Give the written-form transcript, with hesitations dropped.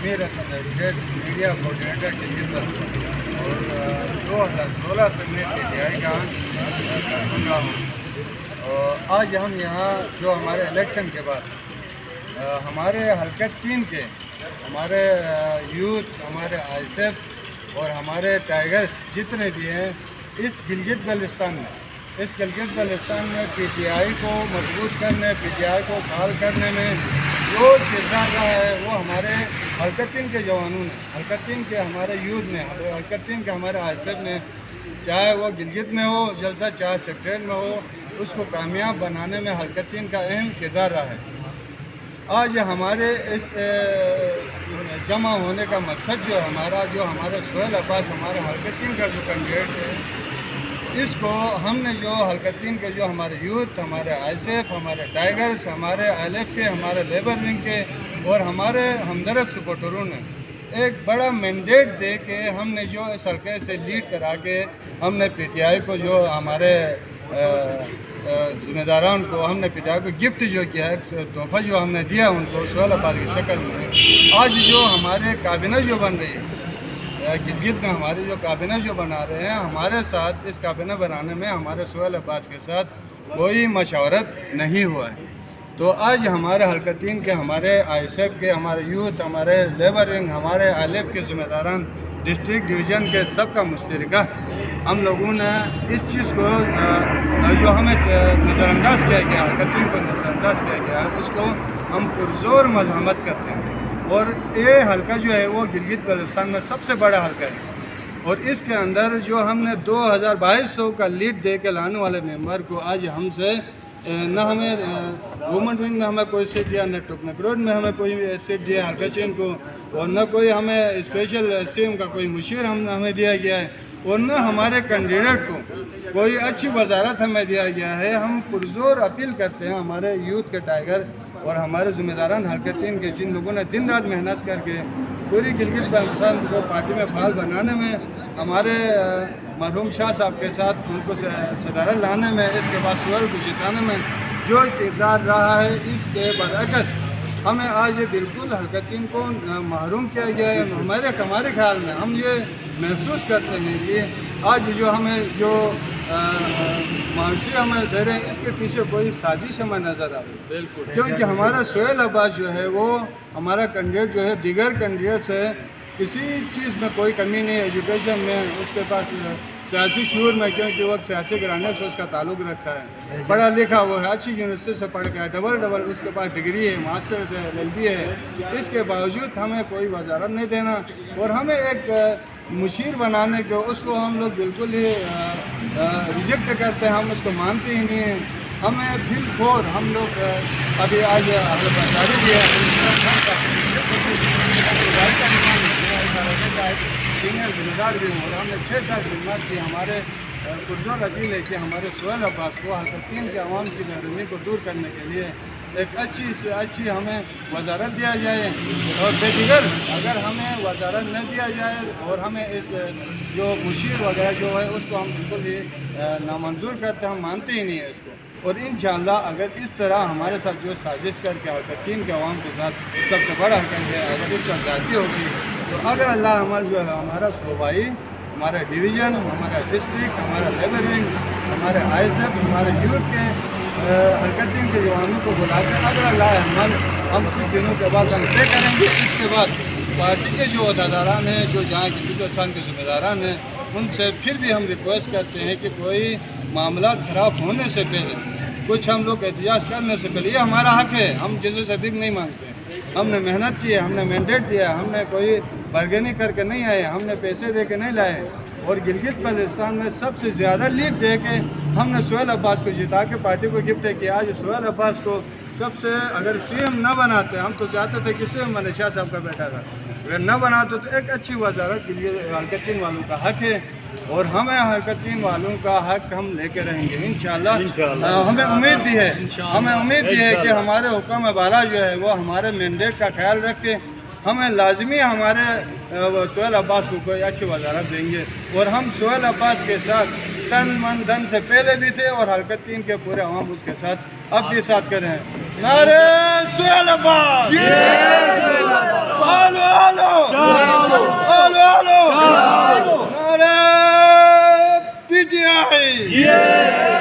میر Hasan advocate media coordinator Gilgit Baltistan اور 2016 سے میں PTI کا کارکنہ ہوں۔ آج ہم یہاں جو ہمارے الیکشن کے بعد ہمارے حلقہ 3 کے ہمارے یوتھ، ہمارے ISF اور ہمارے ٹائیگرز جتنے بھی ہیں اس گلگت بلتستان میں PTI کو مضبوط کرنے، PTI کو فعال کرنے میں جو کردار رہا ہے وہ ہمارے حلقہ 3 کے جوانوں نے، حلقہ 3 کے ہمارے یوتھ نے، حلقہ 3 کے ہمارے ISF نے، چاہے وہ گلگت میں ہو جلسہ، چاہے سیکٹریٹ میں ہو، اس کو کامیاب بنانے میں حلقہ 3 کا اہم کردار رہا ہے۔ آج ہمارے اس جمع ہونے کا مقصد جو ہمارے سہیل عباس ہمارے حلقہ 3 کا جو کینڈیڈیٹ ہے، اس کو ہم نے جو حلقہ 3 کے جو ہمارے یوتھ، ہمارے ISF، ہمارے ٹائیگرز، ہمارے ILF کے، ہمارے لیبر ونگ کے اور ہمارے ہمدرد سپورٹروں نے ایک بڑا مینڈیٹ دے کے ہم نے جو اس حلقے سے لیڈ کرا کے ہم نے PTI کو جو ہمارے ذمہ داران کو ہم نے PTI کو گفٹ جو کیا ہے، تحفہ جو ہم نے دیا ان کو سہیل عباس کی شکل میں۔ آج جو ہمارے کابینہ جو بن رہی ہے گلگت میں، ہماری جو کابینہ جو بنا رہے ہیں، ہمارے ساتھ اس کابینہ بنانے میں ہمارے سہیل عباس کے ساتھ کوئی مشاورت نہیں ہوا ہے۔ تو آج ہمارے حلقہ 3 کے، ہمارے ISF کے، ہمارے یوتھ، ہمارے لیبر ونگ، ہمارے ILF کے ذمہ داران، ڈسٹرکٹ ڈویژن کے سب کا مشترکہ ہم لوگوں نے اس چیز کو جو ہمیں نظر انداز کیا گیا، حلقہ 3 کو نظر انداز کیا گیا، اس کو ہم پرزور مزاحمت کرتے ہیں۔ اور یہ حلقہ جو ہے وہ گلگت بلتستان میں سب سے بڑا حلقہ ہے، اور اس کے اندر جو ہم نے 2200 کا لیڈ دے کے لانے والے ممبر کو آج ہم سے نہ ہمیں گورنمنٹ ونگ میں ہمیں کوئی سیٹ دیا، نہ ٹوکنک روڈ میں ہمیں کوئی سیٹ دیا حلقہ 3 کو، اور نہ کوئی ہمیں اسپیشل SCM کا کوئی مشیر ہمیں دیا گیا ہے، اور نہ ہمارے کینڈیڈیٹ کو کوئی اچھی وزارت ہمیں دیا گیا ہے۔ ہم پرزور اپیل کرتے ہیں ہمارے یوتھ کے ٹائیگر اور ہمارے ذمہ داران حلقہ 3 کے، جن لوگوں نے دن رات محنت کر کے پوری گلگت بلتستان کو پارٹی میں فعال بنانے میں، ہمارے مرحوم شاہ صاحب کے ساتھ ان کو صدارت لانے میں، اس کے بعد سہیل کو جتانے میں جو کردار رہا ہے، اس کے برعکس ہمیں آج یہ بالکل حلقہ 3 کو محروم کیا گیا ہے۔ ہمارے خیال میں ہم یہ محسوس کرتے ہیں کہ آج جو ہمیں جو مایوسی ہمیں دے رہے ہیں، اس کے پیچھے کوئی سازش ہمیں نظر آ رہی ہے، بالکل، کیونکہ ہمارا سہیل عباس جو ہے وہ ہمارا کینڈیڈیٹ جو ہے دیگر کینڈیڈیٹ سے کسی چیز میں کوئی کمی نہیں ہے، ایجوکیشن میں اس کے پاس، سیاسی شعور میں، کیونکہ وہ سیاسی گھرانے سے اس کا تعلق رکھتا ہے، پڑھا لکھا وہ ہے، اچھی یونیورسٹی سے پڑھ کے ہے، ڈبل اس کے پاس ڈگری ہے، ماسٹرز ہے، LLB ہے، اس کے باوجود ہمیں کوئی وزارت نہیں دینا اور ہمیں ایک مشیر بنانے کے، اس کو ہم لوگ بالکل ہی ریجیکٹ کرتے ہیں، ہم اس کو مانتے ہی نہیں ہیں۔ ہمیں بالفور ہم لوگ ابھی آج جاری بھی ہے سینئر ذمہ دار بھی ہوں، اور ہم نے 6 سال خدمات کی۔ ہمارے پرزور اپیل ہے کہ ہمارے سہیل عباس کو حلقہ 3 کے عوام کی محرومی کو دور کرنے کے لیے ایک اچھی سے اچھی ہمیں وزارت دیا جائے، اور دیگر اگر ہمیں وزارت نہ دیا جائے اور ہمیں اس جو مشیر وغیرہ جو ہے اس کو ہم بالکل ہی نامنظور کرتے ہیں، ہم مانتے ہی نہیں ہیں اس کو۔ اور انشاءاللہ اگر اس طرح ہمارے ساتھ جو سازش کر کے حلقہ 3 کے عوام کے ساتھ سب سے بڑا حلقہ ہے، اگر اس کا زیادتی ہوگی تو اگر اللہ ہمارا صوبائی، ہمارا ڈویژن، ہمارا ڈسٹرکٹ، ہمارا لیبر ونگ، ہمارے ISF، ہمارے یوتھ کے حلقہ 3 کے جوانوں کو بلا کر اگر اللہ ہم کچھ دنوں کے بعد ہم طے کریں گے، اس کے بعد پارٹی کے جو عہدیداران ہیں، جو جہاں گلگت بلتستان کے ذمہ داران ہیں، ان سے پھر بھی ہم ریکویسٹ کرتے ہیں کہ کوئی معاملات خراب ہونے سے پہلے، کچھ ہم لوگ احتجاج کرنے سے پہلے، یہ ہمارا حق ہے، ہم کسی سے بھیک نہیں مانگتے، ہم نے محنت کی ہے، ہم نے مینڈیٹ دیا، ہم نے کوئی برگنی کر کے نہیں آئے، ہم نے پیسے دے کے نہیں لائے، اور گلگت بلتستان میں سب سے زیادہ لیڈ دے کے ہم نے سہیل عباس کو جتا کے پارٹی کو گفٹ کیا۔ آج سہیل عباس کو سب سے اگر CM نہ بناتے، ہم تو چاہتے تھے کہ CM بنے، شاہ صاحب کا بیٹا تھا، اگر نہ بناتے تو ایک اچھی وزارت کے لیے حلقہ 3 والوں کا حق ہے، اور ہمیں حلقہ 3 والوں کا حق ہم لے کے رہیں گے انشاءاللہ۔ ہمیں امید بھی ہے کہ ہمارے حکام بالا جو ہے وہ ہمارے مینڈیٹ کا خیال رکھ کے ہمیں لازمی ہمارے سہیل عباس کو کوئی اچھی وزارت دیں گے، اور ہم سہیل عباس کے ساتھ تن من دھن سے پہلے بھی تھے، اور حلقہ 3 کے پورے عوام اس کے ساتھ اب بھی ساتھ کریں۔ نعرہ سہیل عباس آلو نعرہ PTI